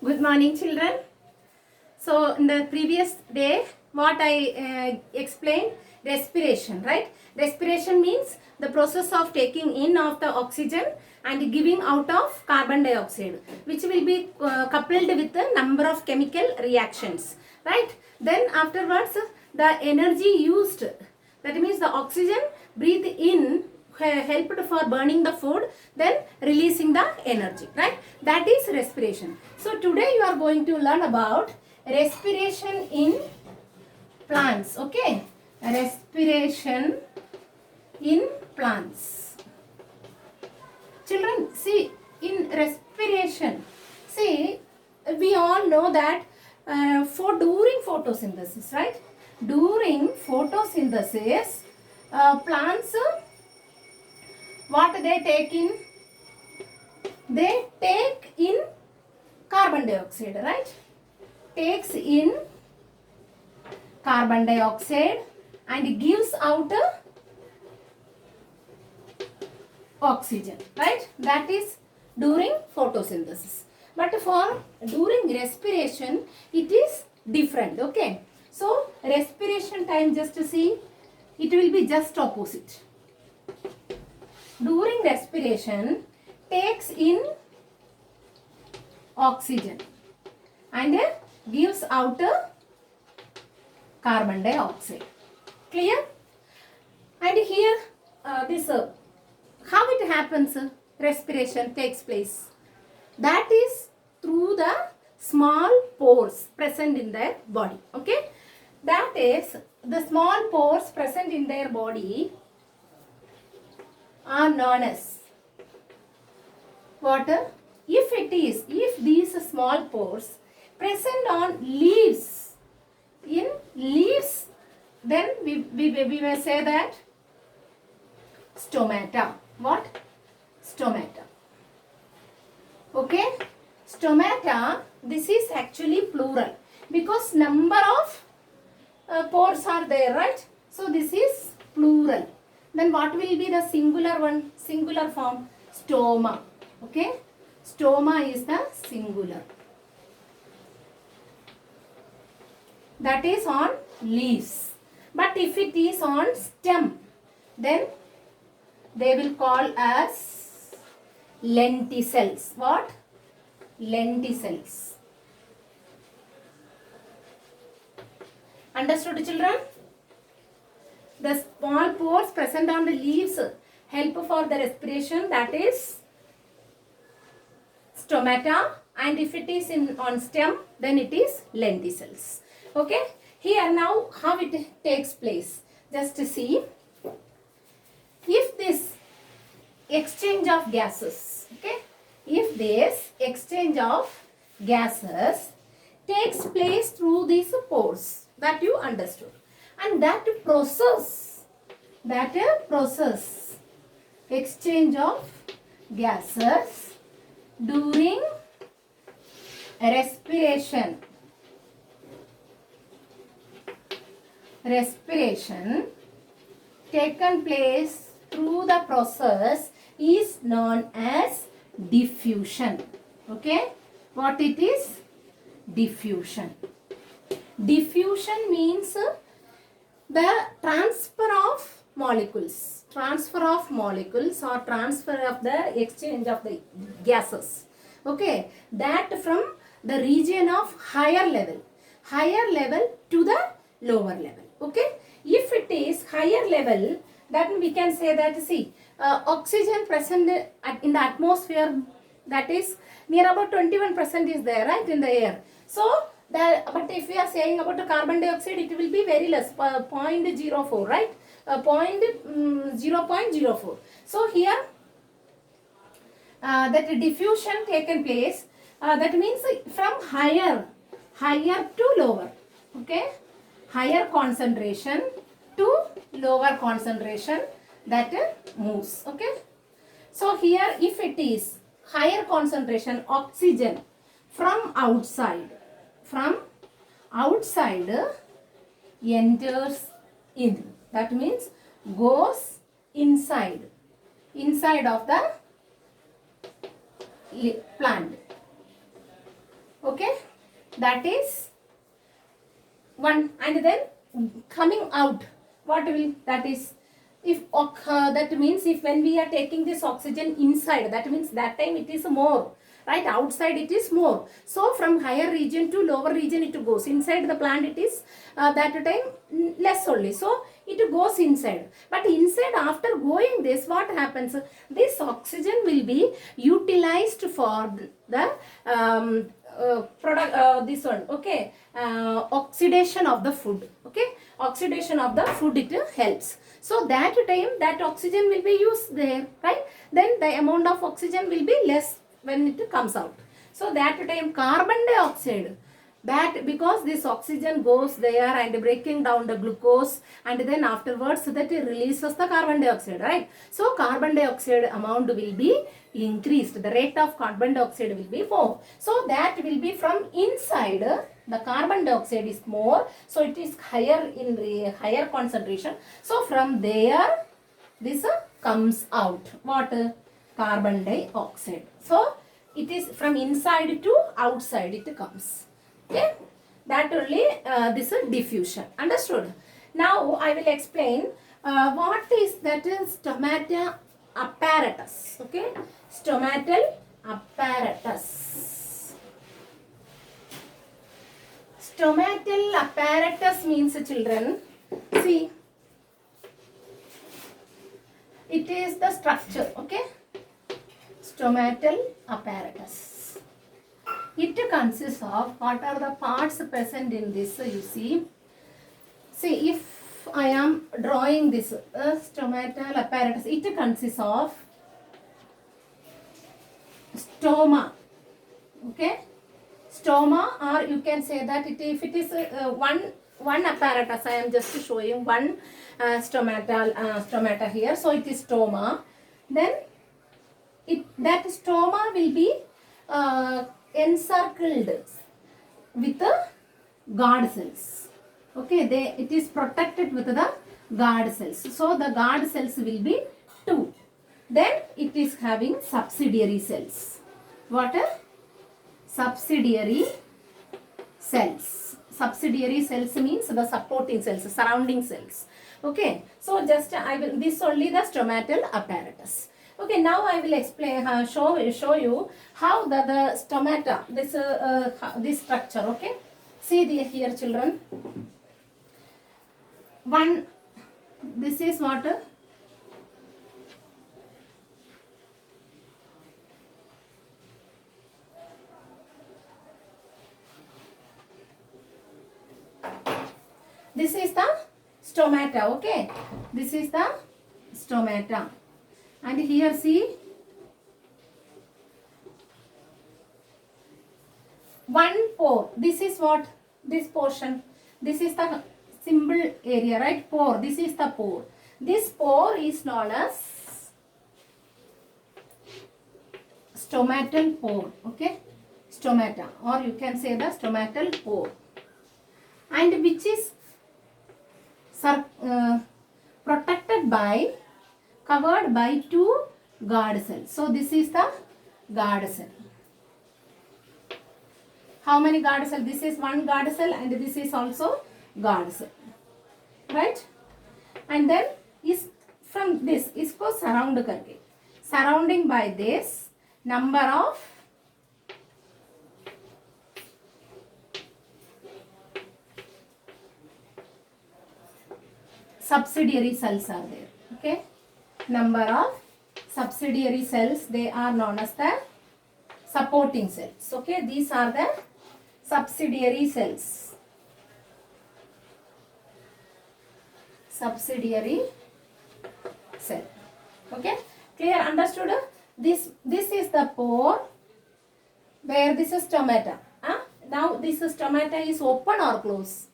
Good morning, children. So, in the previous day, what I explained, respiration, right? Respiration means the process of taking in of the oxygen and giving out of carbon dioxide, which will be coupled with a number of chemical reactions, right? Then afterwards, the energy used, that means the oxygen breathed in helped for burning the food, then releasing the energy, right? That is respiration. So today you are going to learn about respiration in plants. Okay, respiration in plants. Children, see, in respiration, see, we all know that during photosynthesis, right? During photosynthesis, plants, what they take in? They take in carbon dioxide, right? Takes in carbon dioxide and gives out oxygen, right? That is during photosynthesis. But for during respiration, it is different, okay? So, respiration time, just to see, it will be just opposite. During respiration, takes in oxygen and gives out carbon dioxide. Clear? And here, this how it happens, respiration takes place. That is through the small pores present in their body. Okay? That is, the small pores present in their body are known as what? If these small pores present on leaves, in leaves, then we may say that stomata. What? Stomata. Okay? Stomata, this is actually plural because number of pores are there, right? So this is plural. Then what will be the singular one? Singular form? Stoma. Okay? Stoma is the singular. That is on leaves. But if it is on stem, then they will call as lenticels. What? Lenticels. Understood, children? The small pores present on the leaves help for the respiration, that is stomata, and if it is on stem, then it is lenticels. Okay? Here now how it takes place. Just to see, if this exchange of gases, okay, if this exchange of gases takes place through these pores, that you understood, and that process, exchange of gases during respiration taken place through the process is known as diffusion. Okay? What it is? Diffusion. Diffusion means the transfer of molecules. Transfer of molecules or transfer of the exchange of the gases. Okay? That from the region of higher level to the lower level. Okay? If it is higher level, then we can say that, see, oxygen present in the atmosphere, that is near about 21% is there, right, in the air. So, but if we are saying about the carbon dioxide, it will be very less, 0.04, right, 0.04. So, here that diffusion taken place, that means from higher to lower, okay, higher concentration to lower concentration, that moves. Okay? So here if it is higher concentration oxygen from outside enters in, that means goes inside of the plant. Okay, that is one. And then coming out, what will that is, if that means if when we are taking this oxygen inside, that means that time it is more, right? Outside it is more. So from higher region to lower region it goes. Inside the plant it is that time less only. So it goes inside. But inside, after going this, what happens? This oxygen will be utilized for the product, this one, okay, oxidation of the food. Okay, oxidation of the food, it helps. So that time that oxygen will be used there, right? Then the amount of oxygen will be less when it comes out. So that time carbon dioxide, that because this oxygen goes there and breaking down the glucose, and then afterwards that it releases the carbon dioxide, right? So carbon dioxide amount will be increased, the rate of carbon dioxide will be more. So that will be from inside, the carbon dioxide is more, so it is higher in the higher concentration. So from there this comes out, what? Carbon dioxide. So it is from inside to outside it comes. Okay, that only this is diffusion. Understood? Now I will explain what is that is stomata apparatus. Okay, stomatal apparatus. Stomatal apparatus means, children, see, it is the structure. Okay, stomatal apparatus. It consists of, what are the parts present in this, you see. See, if I am drawing this stomatal apparatus, it consists of stoma. Okay, stoma, or you can say that if it is one apparatus, I am just showing one stomata here. So it is stoma. Then that stoma will be encircled with the guard cells. Okay, it is protected with the guard cells. So the guard cells will be 2. Then it is having subsidiary cells. What are subsidiary cells? Subsidiary cells means the supporting cells, surrounding cells. Okay, so just I will, this only the stomatal apparatus. Okay, now I will explain, show you how the stomata, this structure. Okay, see here, children. One, this is what? This is the stomata. Okay, this is the stomata. And here see, one pore. This is what? This portion. This is the symbol area, right? Pore. This is the pore. This pore is known as stomatal pore. Okay, stomata, or you can say the stomatal pore, and which is protected by, covered by 2 guard cells. So this is the guard cell. How many guard cells? This is one guard cell, and this is also guard cell, right? And then is from this इसको surround करके, surrounding by this number of subsidiary cells are there. Okay, number of subsidiary cells, they are known as the supporting cells. Okay, these are the subsidiary cells. Subsidiary cell. Okay, clear? Understood? This is the pore where this is stomata. Now this stomata is open or closed?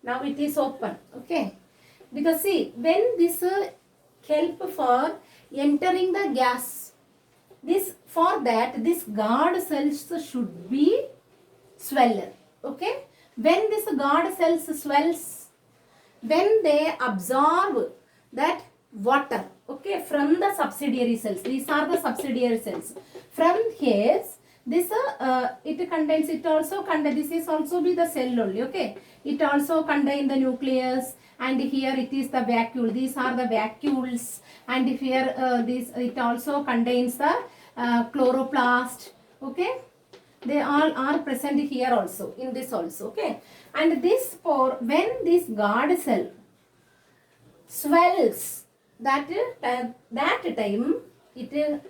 Now it is open. Okay, because see, when this help for entering the gas, this, for that this guard cells should be swollen. Okay, when this guard cells swells, when they absorb that water, okay, from the subsidiary cells, these are the subsidiary cells, from here This it contains, it also contain, this is also be the cell only, okay. It also contain the nucleus, and here it is the vacuole. These are the vacuoles, and here this, it also contains the chloroplast, okay. They all are present here also, in this also, okay. And this pore, when this guard cell swells, that time it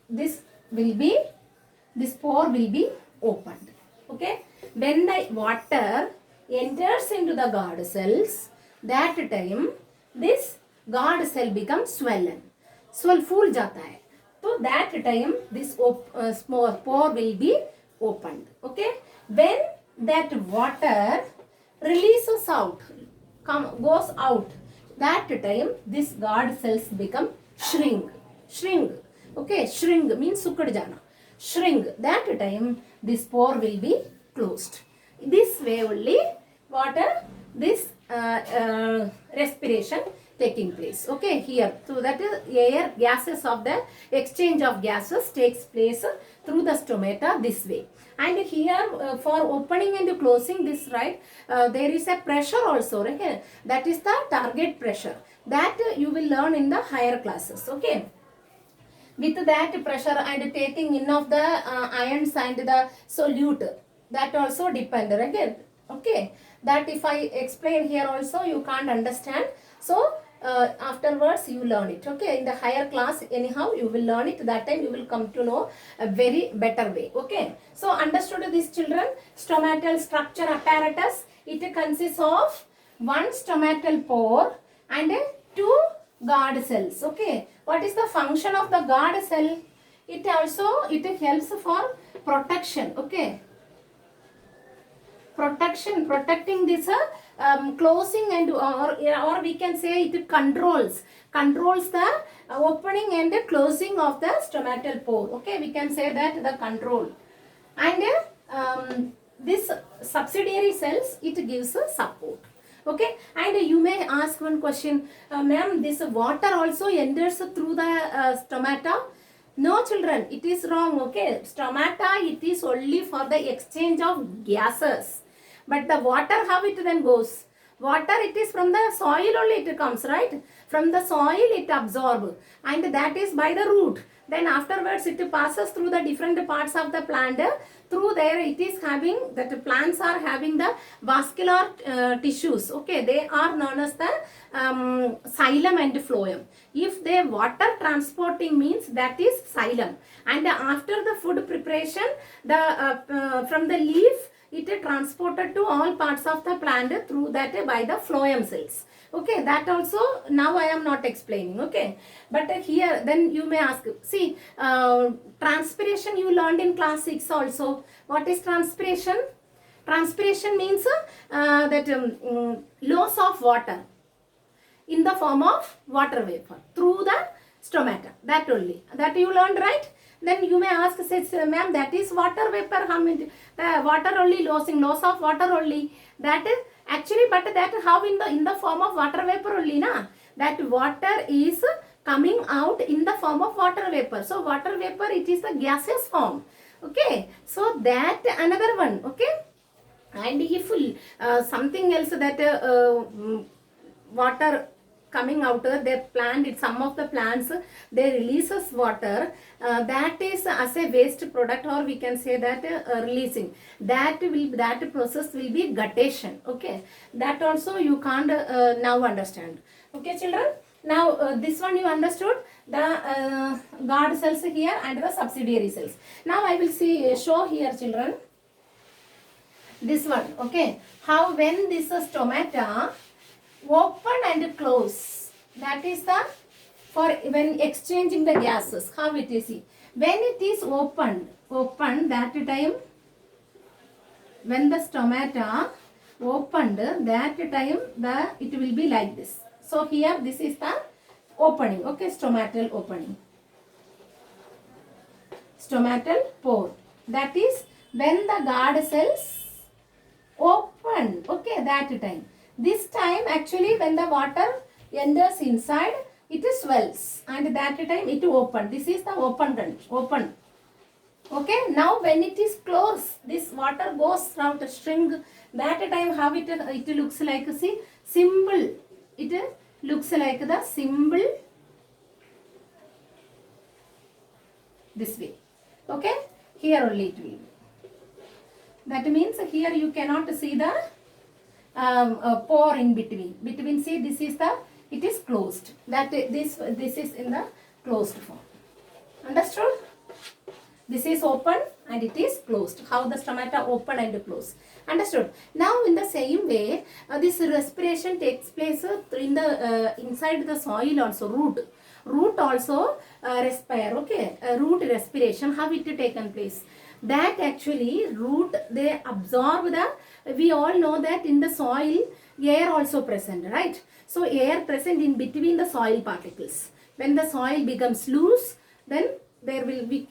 this will be, this pore will be opened, okay. When the water enters into the guard cells, that time this guard cell becomes swollen, फूल जाता है, तो that time this small pore will be opened, okay. When that water releases out, goes out, that time this guard cells become shrink, okay. Shrink means sukkad jana, shrink. That time this pore will be closed. This way only water, this respiration taking place, okay, here. So that is air, gases of the exchange of gases takes place through the stomata this way. And here for opening and closing this, right, there is a pressure also, okay. That is the target pressure that you will learn in the higher classes, okay. With that pressure and taking in of the ions and the solute, that also depend, again, okay. That if I explain here also you can't understand, so afterwards you learn it, okay. In the higher class anyhow you will learn it, that time you will come to know a very better way, okay. So understood these children? Stomatal structure apparatus, it consists of one stomatal pore and two guard cells, okay. What is the function of the guard cell? It also, it helps for protection, okay. Protecting this closing and or we can say it controls the opening and closing of the stomatal pore, okay. We can say that the control. And this subsidiary cells, it gives a support, okay. And you may ask one question, ma'am, this water also enters through the stomata? No children, it is wrong, okay. Stomata, it is only for the exchange of gases. But the water, how it then goes? Water, it is from the soil only it comes, right? From the soil it absorbs, and that is by the root. Then afterwards it passes through the different parts of the plant. Through there it is having, that plants are having the vascular tissues, okay. They are known as the xylem and phloem. If they water transporting means that is xylem. And after the food preparation, the from the leaf, it is transported to all parts of the plant through that by the phloem cells, okay. That also now I am not explaining, okay. But here then you may ask, see, transpiration you learned in class 6 also. What is transpiration? Transpiration means that loss of water in the form of water vapor through the stomata, that only, that you learned, right? Then you may ask, says, ma'am, that is water vapor, how many, water only losing, loss of water only. That is actually, but that how in the form of water vapor only, na? That water is coming out in the form of water vapor. So water vapor, it is the gaseous form, okay. So that another one, okay. And if something else, that water coming out of the plant, some of the plants, they releases water, that is as a waste product, or we can say that releasing, that process will be guttation, okay. That also you can't now understand, okay children. Now this one you understood, the guard cells here and the subsidiary cells. Now I will show here children this one, okay. How when this stomata open and close, that is the, for when exchanging the gases, how it is. When it is opened, that time, when the stomata opened, that time it will be like this. So here this is the opening, okay, stomatal opening, stomatal pore. That is when the guard cells open, okay, that time. This time actually when the water enters inside, it swells, and that time it open. This is the open. Okay, now when it is closed, this water goes around the string. That time how it looks like, see, symbol. It looks like the symbol this way. Okay, here only it will be. That means here you cannot see the pore in between. Between, see, this is the, it is closed. That this is in the closed form. Understood? This is open and it is closed. How the stomata open and close. Understood? Now in the same way, this respiration takes place in the inside the soil also, root. Root also respire. Okay, root respiration. How it taken place? That actually root, they absorb the, we all know that in the soil air also present, right? So air present in between the soil particles. When the soil becomes loose, then there will be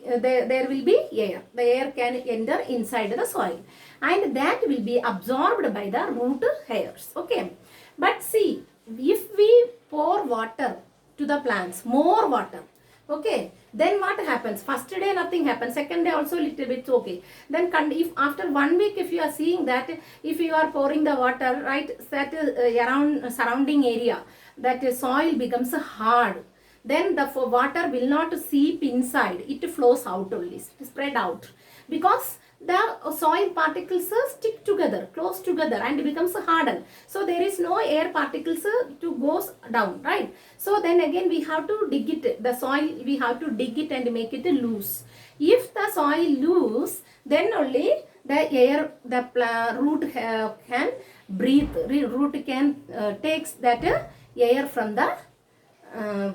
air. The air can enter inside the soil and that will be absorbed by the root hairs. Okay, but see, if we pour water to the plants, more water, okay, then what happens? First day nothing happens, second day also little bit okay. Then if after 1 week, if you are seeing that, if you are pouring the water, right, that around surrounding area, that soil becomes hard, then the water will not seep inside, it flows out only, spread out, because the soil particles stick together, close together and becomes hardened. So there is no air particles to goes down, right? So then again we have to dig it, the soil, we have to dig it and make it loose. If the soil loose, then only the air, the root can breathe, root can takes that air from the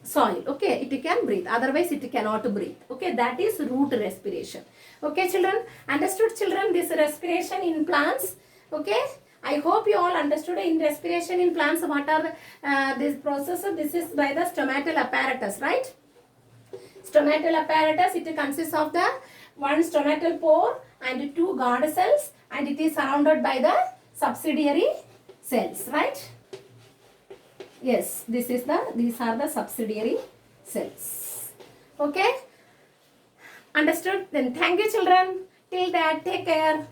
soil. Okay, it can breathe, otherwise it cannot breathe. Okay, that is root respiration. Okay children, understood children, this respiration in plants? Okay, I hope you all understood. In respiration in plants, what are this process? This is by the stomatal apparatus, right? Stomatal apparatus, it consists of the one stomatal pore and two guard cells, and it is surrounded by the subsidiary cells, right? Yes, these are the subsidiary cells. Okay, understood? Then thank you children. Till that, take care.